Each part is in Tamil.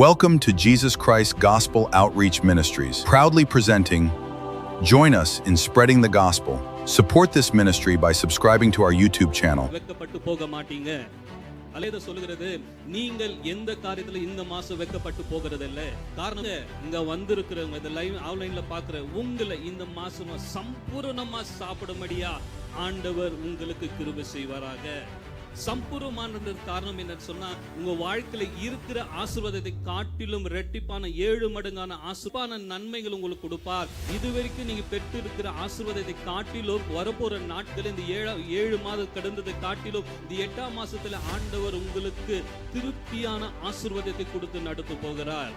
Welcome to Jesus Christ Gospel Outreach Ministries, proudly presenting Join Us in Spreading the Gospel. Support this ministry by subscribing to our YouTube channel. வெக்கப்பட்டு போக மாட்டீங்க. அலேத சொல்லுகிறது, நீங்கள் எந்த காரியத்துல இந்த மாசம் வெக்கப்பட்டு போகிறது இல்ல. காரணம் இங்க வந்திருக்கிறவங்க இந்த லைவ் ஆன்லைன்ல பாக்குற உங்களை இந்த மாசம் சம்பூர்ணமா சாப்பிடும்படியா ஆண்டவர் உங்களுக்கு கிருபை செய்வாராக. சம்பூர்ணமானதற்கு காரணம் என்னன்னு சொன்னா, உங்க வாழ்க்கையில இருக்கிற ஆசீர்வாதத்தை காட்டிலும் இரட்டிப்பான 7 மடங்கான ஆசீர்வாத நன்மைகள் உங்களுக்கு கொடுப்பார். இதுவரைக்கும் நீங்க பெற்று இருக்கிற ஆசீர்வாதத்தை காட்டிலும் வரப்போற நாட்கள் இந்த 7 மாதம் கடந்ததை காட்டிலும் இந்த 8ஆம் மாசத்துல ஆண்டவர் உங்களுக்கு திருப்தியான ஆசீர்வாதத்தை கொடுத்து நடத்த போகிறார்.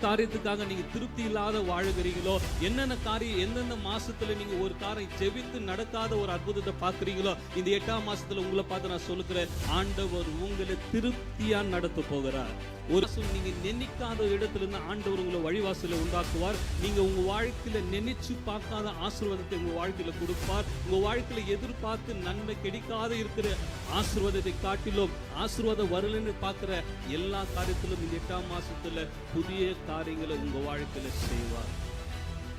காரியத்துக்காக நீங்க திருப்தி இல்லாத வாழுகிறீங்களோ, என்னென்ன காரியம் எந்தெந்த மாசத்துல நீங்க ஒரு காரியம் ஜெபித்து நடக்காத ஒரு அற்புதத்தை பாக்குறீங்களோ, இந்த 8ஆம் மாசத்துல உங்களை பார்த்து நான் சொல்லுகிறேன், ஆண்டவர் உங்களை திருப்தியா நடத்த போகிறார். ஒரு நீங்க நினைக்காத இடத்துல இருந்து ஆண்டவர் உங்களை வழிவாசல உண்டாக்குவார். நீங்க உங்க வாழ்க்கையில நினைச்சு பார்க்காத ஆசீர்வாதத்தை உங்க வாழ்க்கையில கொடுப்பார். உங்க வாழ்க்கையில எதிர்பார்த்து நன்மை கிடைக்காத இருக்கிற ஆசீர்வாதத்தை காட்டிலும் ஆசீர்வாதம் வரலன்னு பார்க்கிற எல்லா காரியத்திலும் இந்த 8ஆம் மாசத்துல புதிய காரியங்களை உங்க வாழ்க்கையில செய்வார்.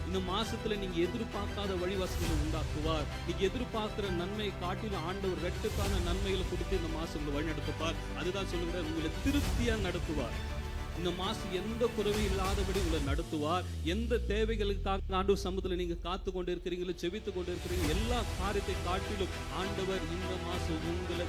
இந்த மாசத்துல நீங்க எதிர்பார்க்காத வழிவாசல்களை உண்டாக்குவார். நீங்க எதிர்பார்க்கிற நன்மை காட்டிலும் ஆண்டவர் இரட்டிப்பான நன்மைகளை கொடுத்து இந்த மாசம் உங்களை வழி நடத்துவார். அதுதான் சொல்லுகிறார், உங்களை திருப்தியா நடத்துவார். இந்த மாசம் எந்த குறைவு இல்லாதபடி உங்களை நடத்துவார். எந்த தேவைகளுக்காக ஆண்டவர் சமூகத்துல நீங்க காத்து கொண்டு இருக்கிறீங்களோ, செபித்து கொண்டு இருக்கிறீங்க, எல்லா காரியத்தை காட்டிலும் ஆண்டவர் இந்த மாசம் உங்களை